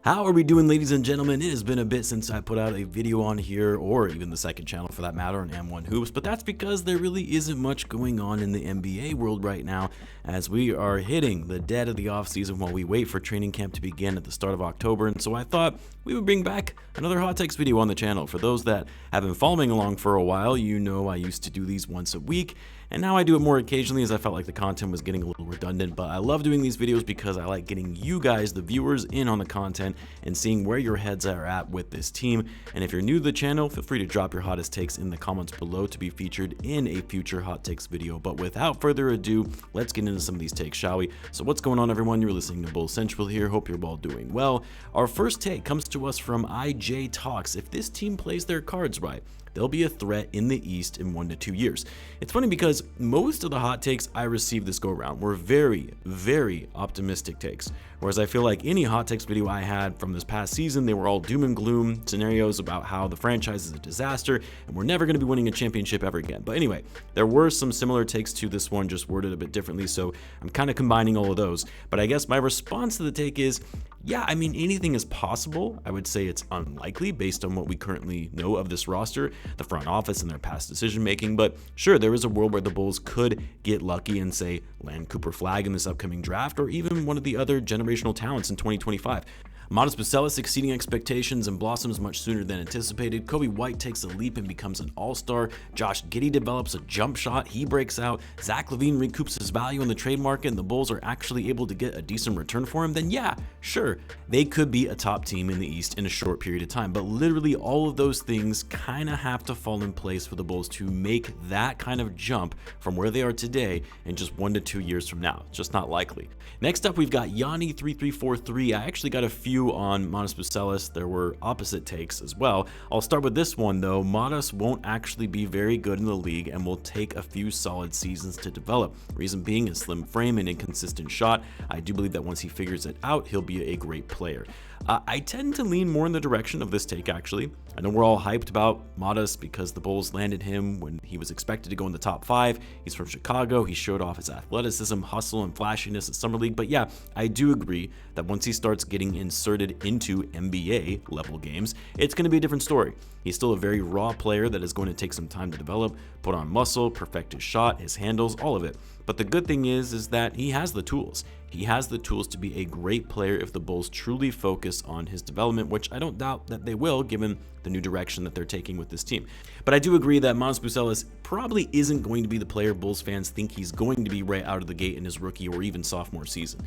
How are we doing, ladies and gentlemen? It has been a bit since I put out a video on here, or even the second channel for that matter, on M1 Hoops, but that's because there really isn't much going on in the NBA world right now, as we are hitting the dead of the offseason while we wait for training camp to begin at the start of October, and so I thought we would bring back another hot takes video on the channel. For those that have been following along for a while, you know I used to do these once a week, and now I do it more occasionally as I felt like the content was getting a little redundant, but I love doing these videos because I like getting you guys, the viewers, in on the content and seeing where your heads are at with this team. And if you're new to the channel, feel free to drop your hottest takes in the comments below to be featured in a future hot takes video. But without further ado, let's get into some of these takes, shall we? So what's going on, everyone? You're listening to Bull Central here. Hope you're all doing well. Our first take comes to us from IJ Talks. If this team plays their cards right, they'll be a threat in the East in 1 to 2 years. It's funny because most of the hot takes I received this go around were very, very optimistic takes. Whereas I feel like any hot takes video I had from this past season, they were all doom and gloom scenarios about how the franchise is a disaster and we're never going to be winning a championship ever again. But anyway, there were some similar takes to this one, just worded a bit differently, so I'm kind of combining all of those. But I guess my response to the take is, yeah, I mean, anything is possible. I would say it's unlikely based on what we currently know of this roster, the front office, and their past decision making. But sure, there is a world where the Bulls could get lucky and say land Cooper Flagg in this upcoming draft, or even one of the other generational talents in 2025. Modest Vucevic exceeding expectations and blossoms much sooner than anticipated. Coby White takes a leap and becomes an all-star. Josh Giddey develops a jump shot. He breaks out. Zach LaVine recoups his value in the trade market and the Bulls are actually able to get a decent return for him. Then yeah, sure, they could be a top team in the East in a short period of time. But literally all of those things kind of have to fall in place for the Bulls to make that kind of jump from where they are today in just 1 to 2 years from now. It's just not likely. Next up, we've got Yanni3343. I actually got a few on Modest Vucevic. There were opposite takes as well. I'll start with this one though. Modest won't actually be very good in the league and will take a few solid seasons to develop. Reason being his slim frame and inconsistent shot. I do believe that once he figures it out, he'll be a great player. I tend to lean more in the direction of this take actually. I know we're all hyped about Modest because the Bulls landed him when he was expected to go in the top 5. He's from Chicago. He showed off his athleticism, hustle, and flashiness at Summer League. But yeah, I do agree that once he starts getting inserted into NBA level games, it's going to be a different story. He's still a very raw player that is going to take some time to develop, put on muscle, perfect his shot, his handles, all of it. But the good thing is that he has the tools. He has the tools to be a great player if the Bulls truly focus on his development, which I don't doubt that they will given the new direction that they're taking with this team. But I do agree that Modest Vucevic probably isn't going to be the player Bulls fans think he's going to be right out of the gate in his rookie or even sophomore season.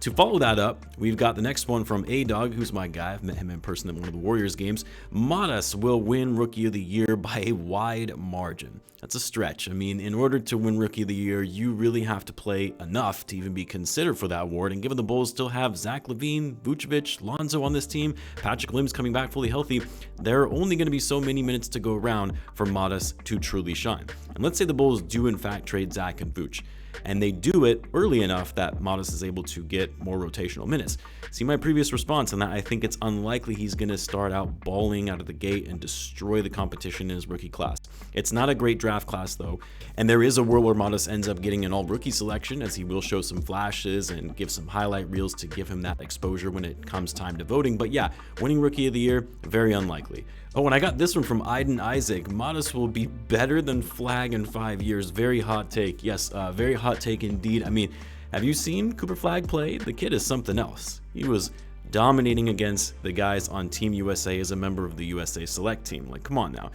To follow that up, we've got the next one from A-Dog, who's my guy. I've met him in person at one of the Warriors games. Modest will win Rookie of the Year by a wide margin. That's a stretch. I mean, in order to win Rookie of the Year, you really have to play enough to even be considered for that award. And given the Bulls still have Zach LaVine, Vucevic, Lonzo on this team, Patrick Williams coming back fully healthy, there are only going to be so many minutes to go around for Modest to truly shine. And let's say the Bulls do in fact trade Zach and Vuce, and they do it early enough that Modest is able to get more rotational minutes. See my previous response on that. I think it's unlikely he's going to start out balling out of the gate and destroy the competition in his rookie class. It's not a great draft class though, and there is a world where Modest ends up getting an all-rookie selection, as he will show some flashes and give some highlight reels to give him that exposure when it comes time to voting. But yeah, winning Rookie of the Year, very unlikely. Oh, and I got this one from Iden Isaac. Modest will be better than Flagg in 5 years. Very hot take. Yes, very hot take indeed. I mean, have you seen Cooper Flagg play? The kid is something else. He was dominating against the guys on Team USA as a member of the USA Select team. Like, come on now.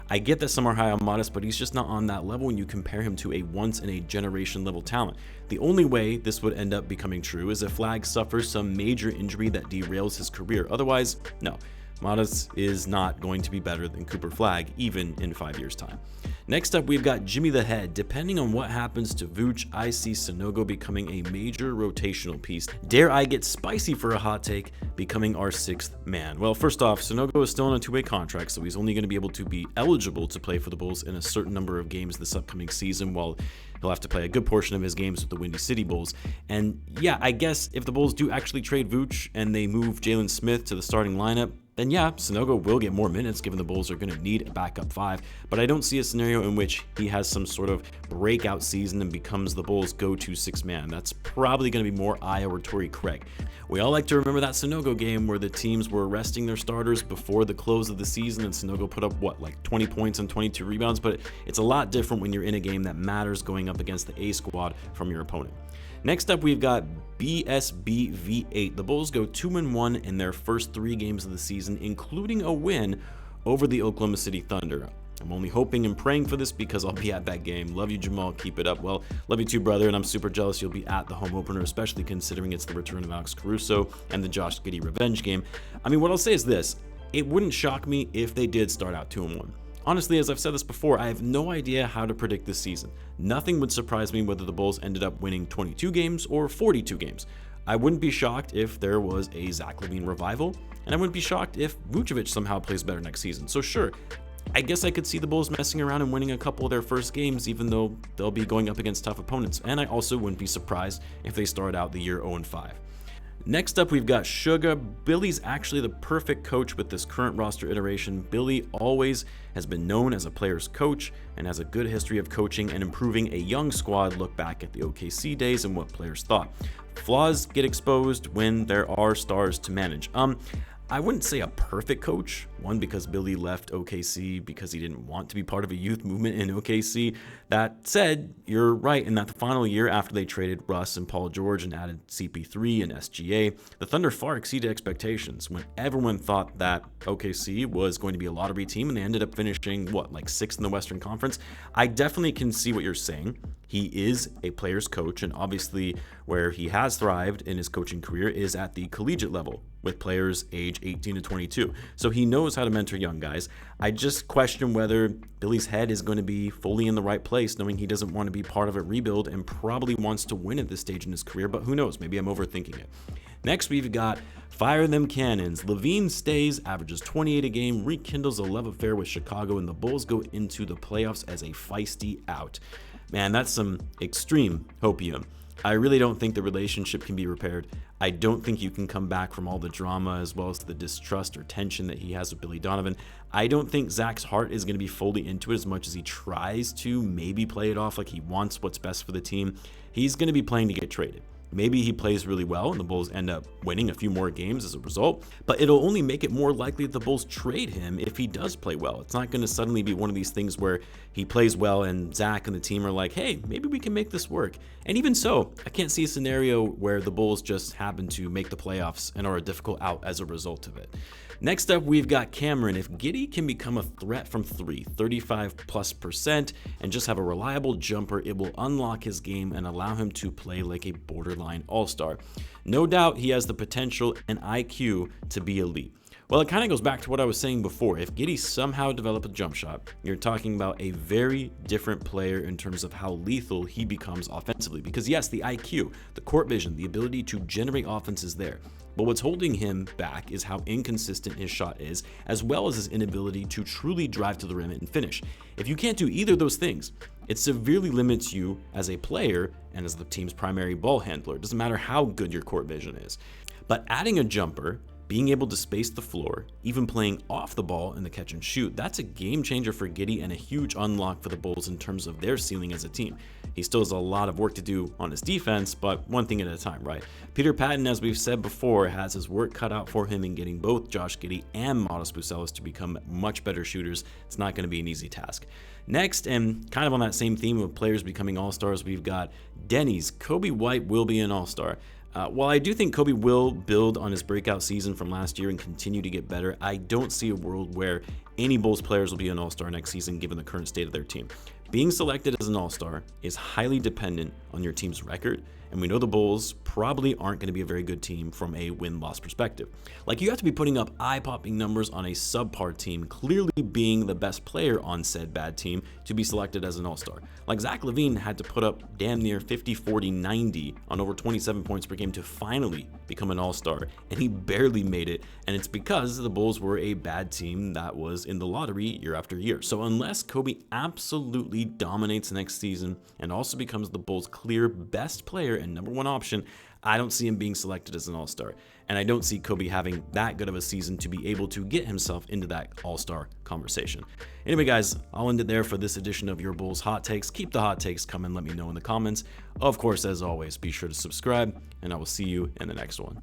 I get that some are high on Modest, but he's just not on that level when you compare him to a once-in-a-generation level talent. The only way this would end up becoming true is if Flagg suffers some major injury that derails his career. Otherwise, no. Modest is not going to be better than Cooper Flagg even in 5 years' time. Next up, we've got Jimmy the Head. Depending on what happens to Vooch, I see Sanogo becoming a major rotational piece. Dare I get spicy for a hot take, becoming our 6th man? Well, first off, Sanogo is still on a 2-way contract, so he's only going to be able to be eligible to play for the Bulls in a certain number of games this upcoming season, while he'll have to play a good portion of his games with the Windy City Bulls. And yeah, I guess if the Bulls do actually trade Vooch and they move Jalen Smith to the starting lineup, then yeah, Sanogo will get more minutes given the Bulls are going to need a backup 5, but I don't see a scenario in which he has some sort of breakout season and becomes the Bulls' go-to 6-man. That's probably going to be more Io or Torrey Craig. We all like to remember that Sanogo game where the teams were resting their starters before the close of the season, and Sanogo put up, like 20 points and 22 rebounds, but it's a lot different when you're in a game that matters going up against the A squad from your opponent. Next up, we've got BSBV8. The Bulls go 2-1 in their first 3 games of the season, including a win over the Oklahoma City Thunder. I'm only hoping and praying for this because I'll be at that game. Love you, Jamal. Keep it up. Well, love you too, brother, and I'm super jealous you'll be at the home opener, especially considering it's the return of Alex Caruso and the Josh Giddey revenge game. I mean, what I'll say is this. It wouldn't shock me if they did start out 2-1. Honestly, as I've said this before, I have no idea how to predict this season. Nothing would surprise me whether the Bulls ended up winning 22 games or 42 games. I wouldn't be shocked if there was a Zach LaVine revival, and I wouldn't be shocked if Vucevic somehow plays better next season. So sure, I guess I could see the Bulls messing around and winning a couple of their first games, even though they'll be going up against tough opponents. And I also wouldn't be surprised if they start out the year 0-5. Next up, we've got Sugar. Billy's actually the perfect coach with this current roster iteration. Billy always has been known as a player's coach and has a good history of coaching and improving a young squad. Look back at the OKC days and what players thought. Flaws get exposed when there are stars to manage. I wouldn't say a perfect coach, one, because Billy left OKC because he didn't want to be part of a youth movement in OKC. That said, you're right in that the final year after they traded Russ and Paul George and added CP3 and SGA, the Thunder far exceeded expectations when everyone thought that OKC was going to be a lottery team and they ended up finishing, like 6th in the Western Conference. I definitely can see what you're saying. He is a player's coach, and obviously where he has thrived in his coaching career is at the collegiate level with players age 18 to 22. So he knows how to mentor young guys. I just question whether Billy's head is going to be fully in the right place, knowing he doesn't want to be part of a rebuild and probably wants to win at this stage in his career, but who knows? Maybe I'm overthinking it. Next, we've got Fire Them Cannons. LaVine stays, averages 28 a game, rekindles a love affair with Chicago, and the Bulls go into the playoffs as a feisty out. Man, that's some extreme hopium. I really don't think the relationship can be repaired. I don't think you can come back from all the drama as well as the distrust or tension that he has with Billy Donovan. I don't think Zach's heart is going to be fully into it as much as he tries to maybe play it off like he wants what's best for the team. He's going to be playing to get traded. Maybe he plays really well and the Bulls end up winning a few more games as a result, but it'll only make it more likely that the Bulls trade him if he does play well. It's not going to suddenly be one of these things where he plays well and Zach and the team are like, hey, maybe we can make this work. And even so, I can't see a scenario where the Bulls just happen to make the playoffs and are a difficult out as a result of it. Next up, we've got Cameron. If Giddey can become a threat from 3, 35+%, and just have a reliable jumper, it will unlock his game and allow him to play like a borderline all-star. No doubt he has the potential and IQ to be elite. Well, it kind of goes back to what I was saying before. If Giddey somehow developed a jump shot, you're talking about a very different player in terms of how lethal he becomes offensively. Because yes, the IQ, the court vision, the ability to generate offense is there. But what's holding him back is how inconsistent his shot is, as well as his inability to truly drive to the rim and finish. If you can't do either of those things, it severely limits you as a player and as the team's primary ball handler. It doesn't matter how good your court vision is. But adding a jumper, being able to space the floor, even playing off the ball in the catch and shoot, that's a game changer for Giddey and a huge unlock for the Bulls in terms of their ceiling as a team. He still has a lot of work to do on his defense, but one thing at a time, right? Peter Patton, as we've said before, has his work cut out for him in getting both Josh Giddey and Modest Bucelis to become much better shooters. It's not going to be an easy task. Next, and kind of on that same theme of players becoming all-stars, we've got Denny's. Coby White will be an all-star. While I do think Coby will build on his breakout season from last year and continue to get better, I don't see a world where any Bulls players will be an all-star next season given the current state of their team. Being selected as an all-star is highly dependent on your team's record, and we know the Bulls probably aren't going to be a very good team from a win-loss perspective. Like, you have to be putting up eye-popping numbers on a subpar team, clearly being the best player on said bad team to be selected as an all-star. Like, Zach LaVine had to put up damn near 50, 40, 90 on over 27 points per game to finally become an all-star, and he barely made it, and it's because the Bulls were a bad team that was in the lottery year after year. So unless Coby absolutely dominates next season and also becomes the Bulls' clear best player and number one option, I don't see him being selected as an all-star. and I don't see Coby having that good of a season to be able to get himself into that all-star conversation. Anyway, guys, I'll end it there for this edition of Your Bulls Hot Takes. Keep the hot takes coming. Let me know in the comments. Of course, as always, be sure to subscribe, and I will see you in the next one.